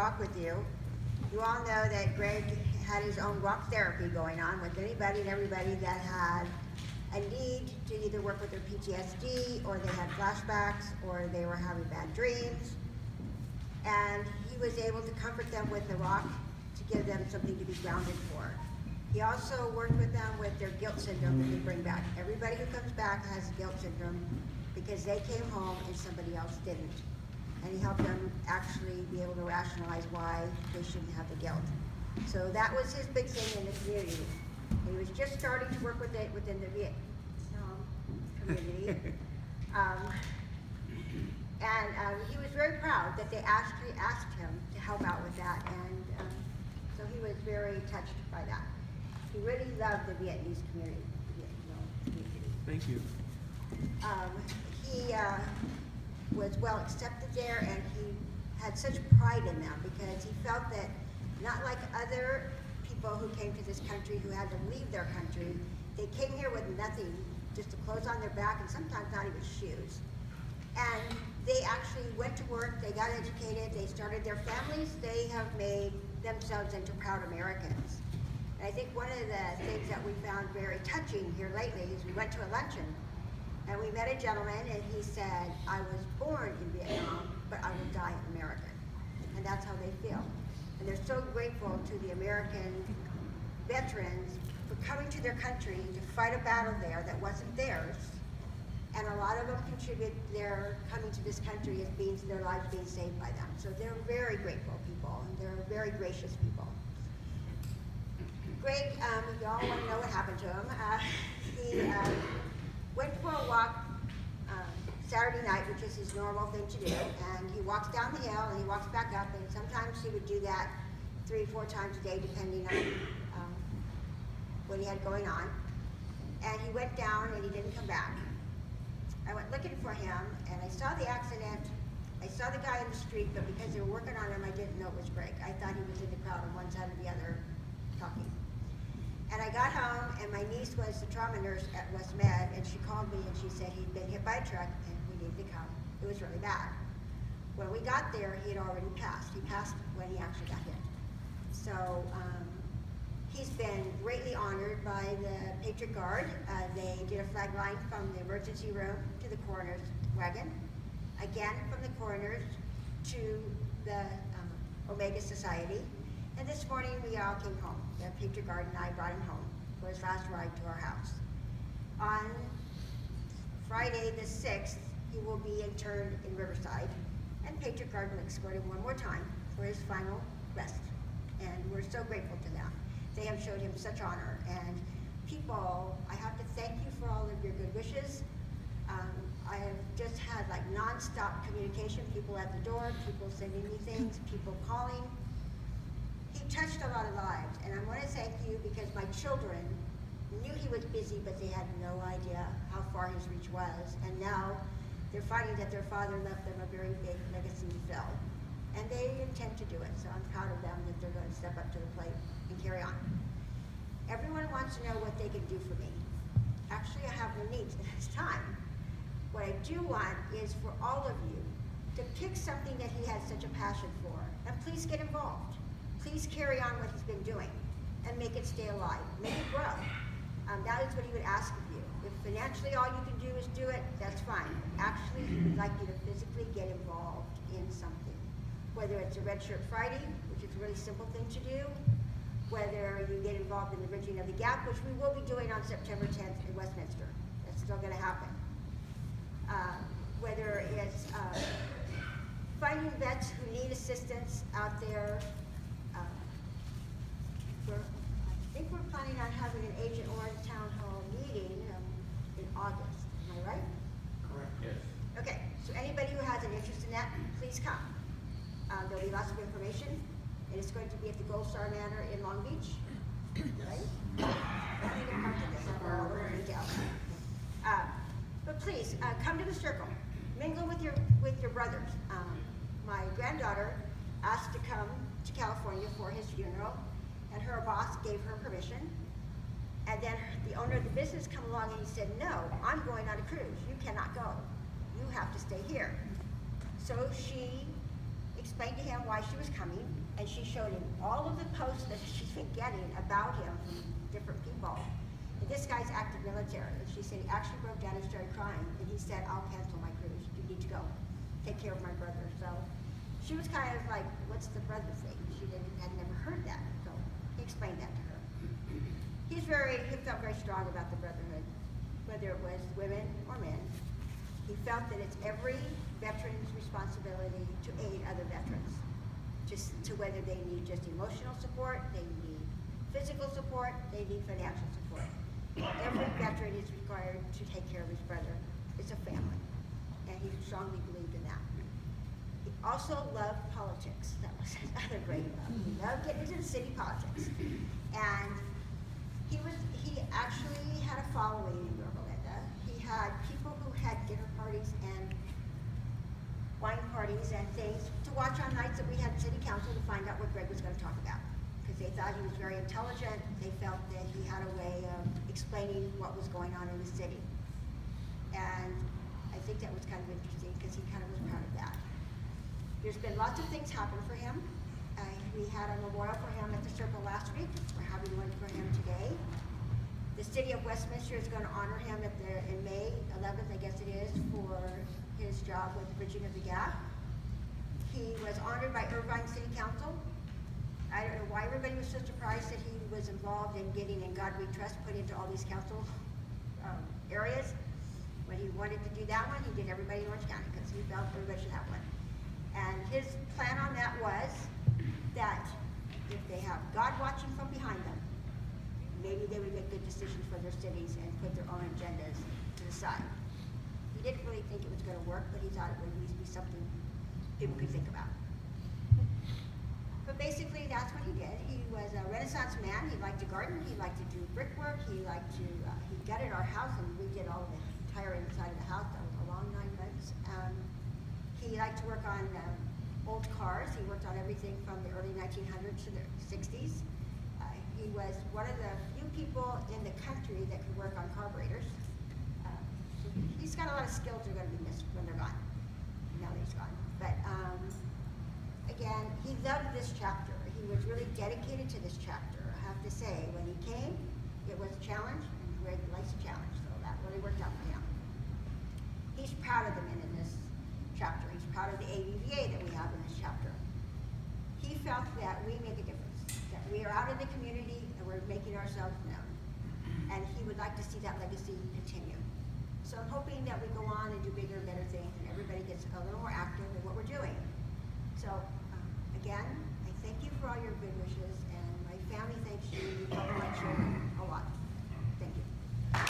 rock with you. You all know that Greg had his own rock therapy going on with anybody and everybody that had a need to either work with their PTSD, or they had flashbacks, or they were having bad dreams. And he was able to comfort them with the rock to give them something to be grounded for. He also worked with them with their guilt syndrome that they bring back. Everybody who comes back has guilt syndrome because they came home and somebody else didn't. And he helped them actually be able to rationalize why they shouldn't have the guilt. So that was his big thing in the community. He was just starting to work with it within the Vietnam community. He was very proud that they actually asked him to help out with that, and so he was very touched by that. He really loved the Vietnamese community. Thank you. He was well accepted there, and he had such pride in them because he felt that, not like other people who came to this country who had to leave their country, they came here with nothing, just the clothes on their back and sometimes not even shoes. And they actually went to work, they got educated, they started their families, they have made themselves into proud Americans. And I think one of the things that we found very touching here lately is we went to a luncheon and we met a gentleman, and he said, I was born in Vietnam, but I will die an American. And that's how they feel. And they're so grateful to the American veterans for coming to their country to fight a battle there that wasn't theirs. And a lot of them contribute their coming to this country as being their lives being saved by them. So they're very grateful people, and they're very gracious people. Greg, you all want to know what happened to him. He went for a walk Saturday night, which is his normal thing to do, and he walks down the hill and he walks back up, and sometimes he would do that 3 or 4 times a day depending on what he had going on. And he went down and he didn't come back. I went looking for him, and I saw the accident. I saw the guy in the street, but because they were working on him, I didn't know it was Greg. I thought he was in the crowd on one side or the other talking. And I got home, and my niece was the trauma nurse at West Med, and she called me and she said he'd been hit by a truck and we needed to come. It was really bad. When we got there, he had already passed. He passed when he actually got hit. So he's been greatly honored by the Patriot Guard. They did a flag line from the emergency room to the coroner's wagon, again from the coroner's to the Omega Society. And this morning we all came home. The Patriot Guard and I brought him home for his last ride to our house. On Friday the 6th, he will be interned in Riverside, and Patriot Guard will escort him one more time for his final rest. And we're so grateful to them. They have showed him such honor. And people, I have to thank you for all of your good wishes. I have just had like non-stop communication, people at the door, people sending me things, people calling. He touched a lot of lives, and I want to thank you because my children knew he was busy, but they had no idea how far his reach was. And now they're finding that their father left them a very big legacy to fill. And they intend to do it, so I'm proud of them that they're going to step up to the plate and carry on. Everyone wants to know what they can do for me. Actually, I have no needs at this time. What I do want is for all of you to pick something that he has such a passion for, and please get involved. Please carry on what he's been doing and make it stay alive, make it grow. That is what he would ask of you. If financially all you can do is do it, that's fine. Actually, he would like you to physically get involved in something. Whether it's a Red Shirt Friday, which is a really simple thing to do, whether you get involved in the Bridging of the Gap, which we will be doing on September 10th in Westminster. That's still going to happen. Whether it's finding vets who need assistance out there. I think we're planning on having an Agent Orange Town Hall meeting in August. Am I right? Correct. Yes. Okay, so anybody who has an interest in that, please come. There'll be lots of information, and it's going to be at the Gold Star Manor in Long Beach, right? But please, come to the circle. Mingle with your brothers. My granddaughter asked to come to California for his funeral, and her boss gave her permission. And then the owner of the business come along and he said, no, I'm going on a cruise. You cannot go. You have to stay here. So she explained to him why she was coming, and she showed him all of the posts that she's been getting about him from different people. And this guy's active military, and she said he actually broke down and started crying, and he said, I'll cancel my cruise, you need to go, take care of my brother. So she was kind of like, what's the brother thing? She had never heard that, so he explained that to her. He felt very strong about the brotherhood, whether it was women or men. He felt that it's every veteran's responsibility to aid other veterans, just to whether they need just emotional support, they need physical support, they need financial support. Every veteran is required to take care of his brother. It's a family, and he strongly believed in that. He also loved politics. That was his other great love. He loved getting into the city politics. And he actually had a following in Yorba Linda. He had people who had dinner parties and wine parties and things to watch on nights that we had city council to find out what Greg was going to talk about. Because they thought he was very intelligent. They felt that he had a way of explaining what was going on in the city. And I think that was kind of interesting because he kind of was proud of that. There's been lots of things happen for him. We had a memorial for him at the Circle last week. We're having one for him today. The city of Westminster is going to honor him in May 11th, I guess it is, for his job with bridging of the gap. He was honored by Irvine City Council. I don't know why everybody was so surprised that he was involved in getting In God We Trust put into all these council areas. When he wanted to do that one, he did everybody in Orange County because he felt everybody should have one. And his plan on that was that if they have God watching from behind them, maybe they would make good decisions for their cities and put their own agendas to the side. He didn't really think it was going to work, but he thought it would at least be something people could think about. But basically, that's what he did. He was a Renaissance man. He liked to garden. He liked to do brickwork. He gutted our house and redid all the entire inside of the house. That was a long 9 months. He liked to work on old cars. He worked on everything from the early 1900s to the 60s. He was one of the few people in the country that could work on carburetors. So he's got a lot of skills that are going to be missed when they're gone. Now that he's gone. But again, he loved this chapter. He was really dedicated to this chapter. I have to say, when he came, it was a challenge, and Greg likes a challenge, so that really worked out for him. He's proud of the men in this chapter. He's proud of the AVVA that we have in this chapter. He felt that we make a difference, that we are out in the community and we're making ourselves known. And he would like to see that legacy continue. So I'm hoping that we go on and do bigger and better things and everybody gets a little more active in what we're doing. So again,